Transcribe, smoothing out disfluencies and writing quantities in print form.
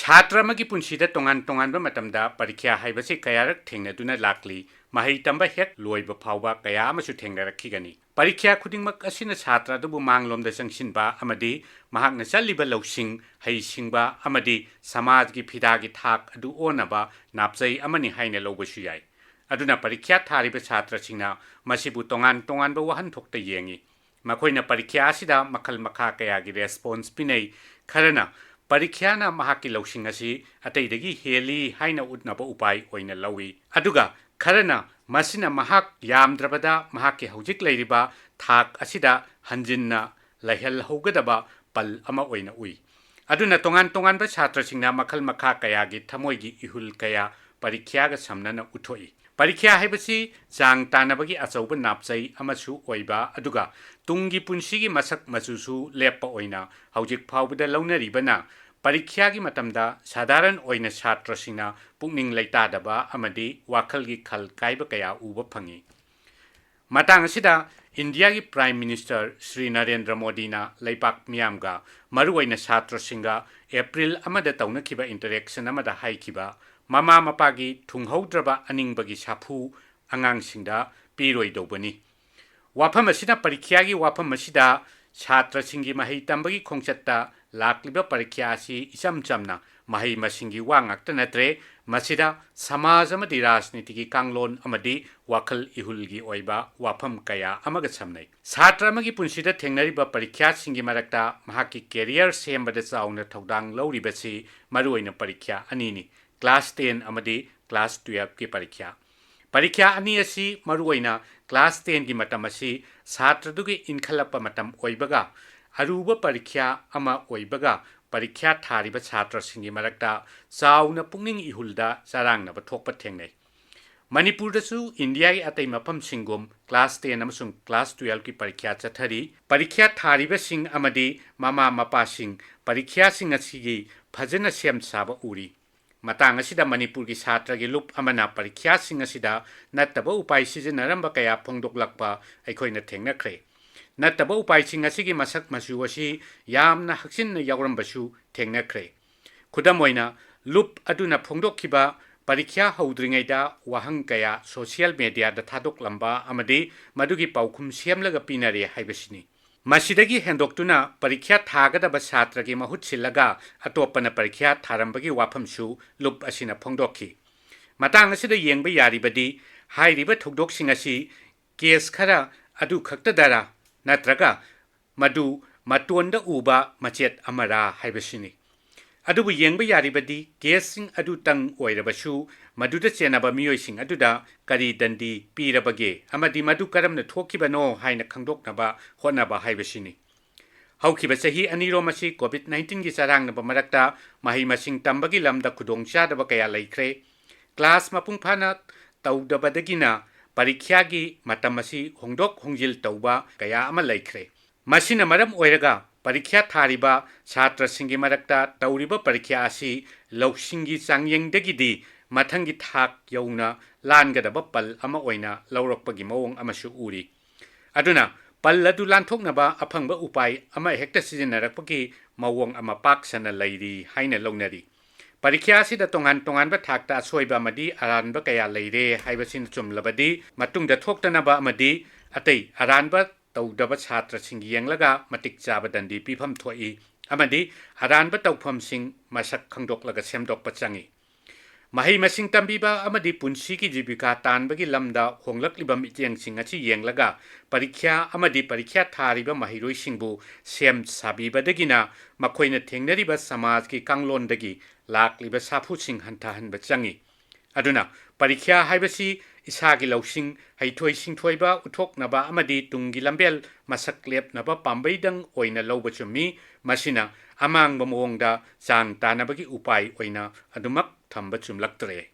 ꯁꯥꯇ꯭ꯔ ꯑꯃꯒꯤ ꯄꯨꯟꯁꯤꯗ ꯇꯣꯉꯥꯟ ꯇꯣꯉꯥꯟꯕ ꯃꯇꯝꯗ ꯄꯔꯤꯈ꯭ꯌꯥ ꯍꯥꯏꯕꯁꯤ ꯀꯌꯥꯔꯛ ꯊꯦꯡꯅꯗꯨꯅ ꯂꯥꯛꯂꯤ ꯃꯍꯩ ꯇꯝꯕ ꯍꯦꯛ ꯂꯣꯏꯕ ꯐꯥꯎꯕ ꯀꯌꯥ ꯑꯃꯁꯨ ꯊꯦꯡꯅꯔꯛꯈꯤꯒꯅꯤ ꯄꯔꯤꯈ꯭ꯌꯥ ꯈꯨꯗꯤꯡꯃꯛ ꯑꯁꯤꯅ ꯁꯥꯇ꯭ꯔ ꯑꯗꯨꯕꯨ ꯃꯥꯡꯂꯣꯝꯗ ꯆꯪꯁꯤꯟꯕ ꯑꯃꯗꯤ ꯃꯍꯥꯛꯅ ꯆꯠꯂꯤꯕ ꯂꯧꯁꯤꯡ ꯍꯩꯁꯤꯡꯕ ꯑꯃꯗꯤ ꯁꯃꯥꯖꯒꯤ ꯐꯤꯗꯥꯒꯤ ꯊꯥꯛ ꯑꯗꯨ ꯑꯣꯟꯅꯕ ꯅꯥꯞꯆꯩ ꯑꯃꯅꯤ ꯍꯥꯏꯅ ꯂꯧꯕꯁꯨ ꯌꯥꯏ ꯑꯗꯨꯅ ꯄꯔꯤꯈ꯭ꯌꯥ ꯊꯥꯔꯤꯕ ꯁꯥꯇ꯭ꯔꯁꯤꯡꯅ ꯃꯁꯤꯕꯨ ꯇꯣꯉꯥꯟ ꯇꯣꯉꯥꯟꯕ ꯋꯥꯍꯟꯊꯣꯛꯇ ꯌꯦꯡꯏ ꯃꯈꯣꯏꯅ ꯄꯔꯤꯈ꯭ꯌꯥ ꯑꯁꯤꯗ ꯃꯈꯜ ꯃꯈꯥ ꯀꯌꯥꯒꯤ ꯔꯦꯁꯄꯣꯟꯁ ꯄꯤꯅꯩ ꯈꯔꯅ ꯄꯔꯤꯈ꯭ꯌꯥꯅ ꯃꯍꯥꯛꯀꯤ ꯂꯧꯁꯤꯡ ꯑꯁꯤ ꯑꯇꯩꯗꯒꯤ ꯍꯦꯜꯂꯤ ꯍꯥꯏꯅ ꯎꯠꯅꯕ ꯎꯄꯥꯏ ꯑꯣꯏꯅ ꯂꯧꯏ ꯑꯗꯨꯒ ꯈꯔꯅ ꯃꯁꯤꯅ ꯃꯍꯥꯛ ꯌꯥꯝꯗ꯭ꯔꯕꯗ ꯃꯍꯥꯛꯀꯤ ꯍꯧꯖꯤꯛ ꯂꯩꯔꯤꯕ ꯊꯥꯛ ꯑꯁꯤꯗ ꯍꯟꯖꯤꯟꯅ ꯂꯩꯍꯜꯍꯧꯒꯗꯕ ꯄꯜ ꯑꯃ ꯑꯣꯏꯅ ꯎꯏ ꯑꯗꯨꯅ ꯇꯣꯉꯥꯟ ꯇꯣꯉꯥꯟꯕ ꯁꯥꯇ꯭ꯔꯁꯤꯡꯅ ꯃꯈꯜ ꯃꯈꯥ ꯀꯌꯥꯒꯤ ꯊꯃꯣꯏꯒꯤ ꯏꯍꯨꯜ ꯀꯌꯥ ꯄꯔꯤꯈ꯭ꯌꯥꯒ ꯁꯝꯅꯅ ꯎꯠꯊꯣꯛꯏ ꯄꯔꯤꯈ꯭ꯌꯥ ꯍꯥꯏꯕꯁꯤ ꯆꯥꯡ ꯇꯥꯟꯅꯕꯒꯤ ꯑꯆꯧꯕ ꯅꯥꯞꯆꯩ ꯑꯃꯁꯨ ꯑꯣꯏꯕ ꯑꯗꯨꯒ ꯇꯨꯡꯒꯤ ꯄꯨꯟꯁꯤꯒꯤ ꯃꯁꯛ ꯃꯆꯨꯁꯨ ꯂꯦꯞꯄ ꯑꯣꯏꯅ ꯍꯧꯖꯤꯛ ꯐꯥꯎꯕꯗ ꯂꯧꯅꯔꯤꯕꯅ ꯄꯔꯤꯈ꯭ꯌꯥꯒꯤ ꯃꯇꯝꯗ ꯁꯥꯙꯥꯔꯟ ꯑꯣꯏꯅ ꯁꯥꯇ꯭ꯔꯁꯤꯡꯅ ꯄꯨꯛꯅꯤꯡ ꯂꯩꯇꯥꯗꯕ ꯑꯃꯗꯤ ꯋꯥꯈꯜꯒꯤ ꯈꯜ ꯀꯥꯏꯕ ꯀꯌꯥ ꯎꯕ ꯐꯪꯏ ꯃꯇꯥꯡ ꯑꯁꯤꯗ ꯏꯟꯗꯤꯌꯥꯒꯤ ꯄ꯭ꯔꯥꯏꯝ ꯃꯤꯅꯤꯁꯇꯔ ꯁ꯭ꯔꯤ ꯅꯔꯦꯟꯗ꯭ꯔ ꯃꯣꯗꯤꯅ ꯂꯩꯕꯥꯛ ꯃꯤꯌꯥꯝꯒ ꯃꯔꯨꯑꯣꯏꯅ ꯁꯥꯇ꯭ꯔꯁꯤꯡꯒ ꯑꯦꯄ꯭ꯔꯤꯜ ꯑꯃꯗ ꯇꯧꯅꯈꯤꯕ ꯏꯟꯇꯔꯦꯛꯁꯟ ꯑꯃꯗ ꯍꯥꯏꯈꯤꯕ ꯃꯃꯥ ꯃꯄꯥꯒꯤ ꯊꯨꯡꯍꯧꯗ꯭ꯔꯕ ꯑꯅꯤꯡꯕꯒꯤ ꯁꯥꯐꯨ ꯑꯉꯥꯡꯁꯤꯡꯗ ꯄꯤꯔꯣꯏꯗꯧꯕꯅꯤ ꯋꯥꯐꯝ ꯑꯁꯤꯅ ꯄꯔꯤꯈ꯭ꯌꯥꯒꯤ ꯋꯥꯐꯝ ꯑꯁꯤꯗ ꯁꯥꯇ꯭ꯔꯁꯤꯡꯒꯤ ꯃꯍꯩ ꯇꯝꯕꯒꯤ ꯈꯣꯡꯆꯠꯇ ꯂꯥꯛꯂꯤꯕ ꯄꯔꯤꯈ꯭ꯌꯥ ꯑꯁꯤ ꯏꯆꯝ ꯆꯝꯅ ꯃꯍꯩ ꯃꯁꯤꯡꯒꯤ ꯋꯥ ꯉꯥꯛꯇ ꯅꯠꯇ꯭ꯔꯦ ꯃꯁꯤꯗ ꯁꯃꯥꯖ ꯑꯃꯗꯤ ꯔꯥꯖꯅꯤꯇꯤꯒꯤ ꯀꯥꯡꯂꯣꯟ ꯑꯃꯗꯤ ꯋꯥꯈꯜ ꯏꯍꯨꯜꯒꯤ ꯑꯣꯏꯕ ꯋꯥꯐꯝ ꯀꯌꯥ ꯑꯃꯒ ꯁꯝꯅꯩ ꯁꯥꯇ꯭ꯔ ꯑꯃꯒꯤ ꯄꯨꯟꯁꯤꯗ ꯊꯦꯡꯅꯔꯤꯕ ꯄꯔꯤꯈ꯭ꯌꯥꯁꯤꯡꯒꯤ ꯃꯔꯛꯇ ꯃꯍꯥꯛꯀꯤ ꯀꯦꯔꯤꯌꯔ ꯁꯦꯝꯕꯗ ꯆꯥꯎꯅ ꯊꯧꯗꯥꯡ ꯂꯧꯔꯤꯕꯁꯤ ꯃꯔꯨꯑꯣꯏꯅ ꯄꯔꯤꯈ꯭ꯌꯥ ꯑꯅꯤꯅꯤ ꯀ꯭ꯂꯥꯁ 10 ꯑꯃꯗꯤ ꯀ꯭ꯂꯥꯁ 12ꯒꯤ ꯄꯔꯤꯈ꯭ꯌꯥ ꯄꯔꯤꯈ꯭ꯌꯥ ꯑꯅꯤ ꯑꯁꯤ ꯃꯔꯨꯑꯣꯏꯅ ꯀ꯭ꯂꯥꯁ 10ꯒꯤ ꯃꯇꯝ ꯑꯁꯤ ꯁꯥꯇ꯭ꯔꯗꯨꯒꯤ ꯏꯟꯈꯠꯂꯛꯄ ꯃꯇꯝ ꯑꯣꯏꯕꯒ ꯑꯔꯨꯕ ꯄꯔꯤꯈ꯭ꯌꯥ ꯑꯃ ꯑꯣꯏꯕꯒ ꯄꯔꯤꯈ꯭ꯌꯥ ꯊꯥꯔꯤꯕ ꯁꯥꯇ꯭ꯔꯁꯤꯡꯒꯤ ꯃꯔꯛꯇ ꯆꯥꯎꯅ ꯄꯨꯛꯅꯤꯡ ꯏꯍꯨꯜꯗ ꯆꯔꯥꯡꯅꯕ ꯊꯣꯛꯄ ꯊꯦꯡꯅꯩ ꯃꯅꯤꯄꯨꯔꯗꯁꯨ ꯏꯟꯗꯤꯌꯥꯒꯤ ꯑꯇꯩ ꯃꯐꯝꯁꯤꯡꯒꯨꯝ ꯀ꯭ꯂꯥꯁ 10 ꯑꯃꯁꯨꯡ ꯀ꯭ꯂꯥꯁ 12ꯒꯤ ꯄꯔꯤꯈ꯭ꯌꯥ ꯆꯠꯊꯔꯤ ꯄꯔꯤꯈ꯭ꯌꯥ ꯊꯥꯔꯤꯕꯁꯤꯡ ꯑꯃꯗꯤ ꯃꯃꯥ ꯃꯄꯥꯁꯤꯡ ꯄꯔꯤꯈ꯭ꯌꯥꯁꯤꯡ ꯑꯁꯤꯒꯤ ꯐꯖꯅ ꯁꯦꯝ ꯁꯥꯕ ꯎꯔꯤ ꯃꯇꯥꯡ ꯑꯁꯤꯗ ꯃꯅꯤꯄꯨꯔꯒꯤ ꯁꯥꯇ꯭ꯔꯒꯤ ꯂꯨꯞ ꯑꯃꯅ ꯄꯔꯤꯈ꯭ꯌꯥꯁꯤꯡ ꯑꯁꯤꯗ ꯅꯠꯇꯕ ꯎꯄꯥꯏ ꯁꯤꯖꯤꯟꯅꯔꯝꯕ ꯀꯌꯥ ꯐꯣꯡꯗꯣꯛꯂꯛꯄ ꯑꯩꯈꯣꯏꯅ ꯊꯦꯡꯅꯈ꯭ꯔꯦ ꯅꯠꯇꯕ ꯎꯄꯥꯏꯁꯤꯡ ꯑꯁꯤꯒꯤ ꯃꯁꯛ ꯃꯆꯨ ꯑꯁꯤ ꯌꯥꯝꯅ ꯍꯛꯆꯤꯟꯅ ꯌꯥꯎꯔꯝꯕꯁꯨ ꯊꯦꯡꯅꯈ꯭ꯔꯦ ꯈꯨꯗꯝ ꯑꯣꯏꯅ ꯂꯨꯞ ꯑꯗꯨꯅ ꯐꯣꯡꯗꯣꯛꯈꯤꯕ ꯄꯔꯤꯈ꯭ꯌꯥ ꯍꯧꯗ꯭ꯔꯤꯉꯩꯗ ꯋꯥꯍꯪ ꯀꯌꯥ ꯁꯣꯁꯤꯌꯦꯜ ꯃꯦꯗꯤꯌꯥꯗ ꯊꯥꯗꯣꯛꯂꯝꯕ ꯑꯃꯗꯤ ꯃꯗꯨꯒꯤ ꯄꯥꯎꯈꯨꯝ ꯁꯦꯝꯂꯒ ꯄꯤꯅꯔꯦ ꯍꯥꯏꯕꯁꯤꯅꯤ ꯃꯁꯤꯗꯒꯤ ꯍꯦꯟꯗꯣꯛꯇꯨꯅ ꯄꯔꯤꯈ꯭ꯌꯥ ꯊꯥꯒꯗꯕ ꯁꯥꯇ꯭ꯔꯒꯤ ꯃꯍꯨꯠ ꯁꯤꯜꯂꯒ ꯑꯇꯣꯞꯄꯅ ꯄꯔꯤꯈ꯭ꯌꯥ ꯊꯥꯔꯝꯕꯒꯤ ꯋꯥꯐꯝꯁꯨ ꯂꯨꯞ ꯑꯁꯤꯅ ꯐꯣꯡꯗꯣꯛꯈꯤ ꯃꯇꯥꯡ ꯑꯁꯤꯗ ꯌꯦꯡꯕ ꯌꯥꯔꯤꯕꯗꯤ ꯍꯥꯏꯔꯤꯕ ꯊꯧꯗꯣꯛꯁꯤꯡ ꯑꯁꯤ ꯀꯦꯁ ꯈꯔ ꯑꯗꯨ ꯈꯛꯇꯗꯔ ꯅꯠꯇ꯭ꯔꯒ ꯃꯗꯨ ꯃꯇꯣꯟꯗ ꯎꯕ ꯃꯆꯦꯠ ꯑꯃꯔ ꯍꯥꯏꯕꯁꯤꯅꯤ ꯑꯗꯨꯕꯨ ꯌꯦꯡꯕ ꯌꯥꯔꯤꯕꯗꯤ ꯀꯦꯁꯁꯤꯡ ꯑꯗꯨꯇꯪ ꯑꯣꯏꯔꯕꯁꯨ ꯃꯗꯨꯗ ꯆꯦꯟꯅꯕ ꯃꯤꯑꯣꯏꯁꯤꯡ ꯑꯗꯨꯗ ꯀꯔꯤ ꯗꯟꯗꯤ ꯄꯤꯔꯕꯒꯦ ꯑꯃꯗꯤ ꯃꯗꯨ ꯀꯔꯝꯅ ꯊꯣꯛꯈꯤꯕꯅꯣ ꯍꯥꯏꯅ ꯈꯪꯗꯣꯛꯅꯕ ꯍꯣꯠꯅꯕ ꯍꯥꯏꯕꯁꯤꯅꯤ ꯍꯧꯈꯤꯕ ꯆꯍꯤ ꯑꯅꯤꯔꯣꯝ ꯑꯁꯤ COVID-19ꯒꯤ ꯆꯔꯥꯡꯅꯕ ꯃꯔꯛꯇ ꯃꯍꯩ ꯃꯁꯤꯡ ꯇꯝꯕꯒꯤ ꯂꯝꯗ ꯈꯨꯗꯣꯡꯆꯥꯗꯕ ꯀꯌꯥ ꯂꯩꯈ꯭ꯔꯦ ꯀ꯭ꯂꯥꯁ ꯃꯄꯨꯡ ꯐꯥꯅ ꯇꯧꯗꯕꯗꯒꯤꯅ ꯄꯔꯤꯈ꯭ꯌꯥꯒꯤ ꯃꯇꯝ ꯑꯁꯤ ꯍꯣꯡꯗꯣꯛ ꯍꯣꯡꯖꯤꯜ ꯇꯧꯕ ꯀꯌꯥ ꯑꯃ ꯂꯩꯈ꯭ꯔꯦ ꯃꯁꯤꯅ ꯃꯔꯝ ꯑꯣꯏꯔꯒ ꯄꯔꯤꯈ꯭ꯌꯥ ꯊꯥꯔꯤꯕ ꯁꯥꯇ꯭ꯔꯁꯤꯡꯒꯤ ꯃꯔꯛꯇ ꯇꯧꯔꯤꯕ ꯄꯔꯤꯈ꯭ꯌꯥ ꯑꯁꯤ ꯂꯧꯁꯤꯡꯒꯤ ꯆꯥꯡꯌꯦꯡꯗꯒꯤꯗꯤ ꯃꯊꯪꯒꯤ ꯊꯥꯛ ꯌꯧꯅ ꯂꯥꯟꯒꯗꯕ ꯄꯜ ꯑꯃ ꯑꯣꯏꯅ ꯂꯧꯔꯛꯄꯒꯤ ꯃꯑꯣꯡ ꯑꯃꯁꯨ ꯎꯔꯤ ꯑꯗꯨꯅ ꯄꯜ ꯑꯗꯨ ꯂꯥꯟꯊꯣꯛꯅꯕ ꯑꯐꯪꯕ ꯎꯄꯥꯏ ꯑꯃꯍꯦꯛꯇ ꯁꯤꯖꯤꯟꯅꯔꯛꯄꯒꯤ ꯃꯑꯣꯡ ꯑꯃ ꯄꯥꯛ ꯁꯟꯅ ꯂꯩꯔꯤ ꯍꯥꯏꯅ ꯂꯧꯅꯔꯤ ꯄꯔꯤꯈ꯭ꯌꯥ ꯑꯁꯤꯗ ꯇꯣꯉꯥꯟ ꯇꯣꯉꯥꯟꯕ ꯊꯥꯛꯇ ꯑꯁꯣꯏꯕ ꯑꯃꯗꯤ ꯑꯔꯥꯟꯕ ꯀꯌా ꯂꯩꯔꯦ ꯍꯥꯏꯕꯁꯤꯅ ꯆꯨꯝꯂꯕꯗꯤ ꯃꯇꯨꯡꯗ ꯊꯣꯛꯇꯅꯕ ꯑꯃꯗꯤ ꯑꯇꯩ ꯑꯔꯥꯟꯕ ꯇꯧꯗꯕ ꯁꯥꯇ꯭ꯔꯁꯤꯡ ꯌꯦꯡꯂꯒ ꯃꯇꯤꯛ ꯆꯥꯕ ꯗꯟꯗꯤ ꯄꯤꯐꯝ ꯊꯣꯛꯏ ꯑꯃꯗꯤ ꯑꯔꯥꯟꯕ ꯇꯧꯐꯝꯁꯤꯡ ꯃꯁꯛ ꯈꯪꯗꯣꯛꯂꯒ ꯁꯦꯝꯗꯣꯛꯄ ꯆꯪꯏ ꯃꯍꯩ ꯃꯁꯤꯡ ꯇꯝꯕꯤꯕ ꯑꯃꯗꯤ ꯄꯨꯟꯁꯤꯒꯤ ꯖꯤꯕꯤꯀꯥ ꯇꯥꯟꯕꯒꯤ ꯂꯝꯗ ꯍꯣꯡꯂꯛꯂꯤꯕ ꯃꯤꯠꯌꯦꯡꯁꯤꯡ ꯑꯁꯤ ꯌꯦꯡꯂꯒ ꯄꯔꯤꯈ꯭ꯌꯥ ꯑꯃꯗꯤ ꯄꯔꯤꯈ꯭ꯌꯥ ꯊꯥꯔꯤꯕ ꯃꯍꯩꯔꯣꯏꯁꯤꯡꯕꯨ ꯁꯦꯝ ꯁꯥꯕꯤꯕꯗꯒꯤꯅ ꯃꯈꯣꯏꯅ ꯊꯦꯡꯅꯔꯤꯕ ꯁꯃꯥꯖꯒꯤ ꯀꯥꯡꯂꯣꯟꯗꯒꯤ ꯂꯥꯛꯂꯤꯕ ꯁꯥꯐꯨꯁꯤꯡ ꯍꯟꯊꯍꯟꯕ ꯆꯪꯏ ꯑꯗꯨꯅ ꯄꯔꯤꯈ꯭ꯌꯥ ꯍꯥꯏꯕꯁꯤ ꯏꯁꯥꯒꯤ ꯂꯧꯁꯤꯡ ꯍꯩꯊꯣꯏ ꯁꯤꯡꯊꯣꯏꯕ ꯎꯠꯊꯣꯛꯅꯕ ꯑꯃꯗꯤ ꯇꯨꯡꯒꯤ ꯂꯝꯕꯦꯜ ꯃꯁꯛ ꯂꯦꯞꯅꯕ ꯄꯥꯝꯕꯩꯗꯪ ꯑꯣꯏꯅ ꯂꯧꯕ ꯆꯨꯝꯃꯤ ꯃꯁꯤꯅ ꯑꯃꯥꯡꯕ ꯃꯑꯣꯡꯗ ꯆꯥꯡ ꯇꯥꯟꯅꯕꯒꯤ ꯎꯄꯥꯏ ꯑꯣꯏꯅ ꯑꯗꯨꯃꯛ ꯊꯝꯕ ꯆꯨꯝꯂꯛꯇ꯭ꯔꯦ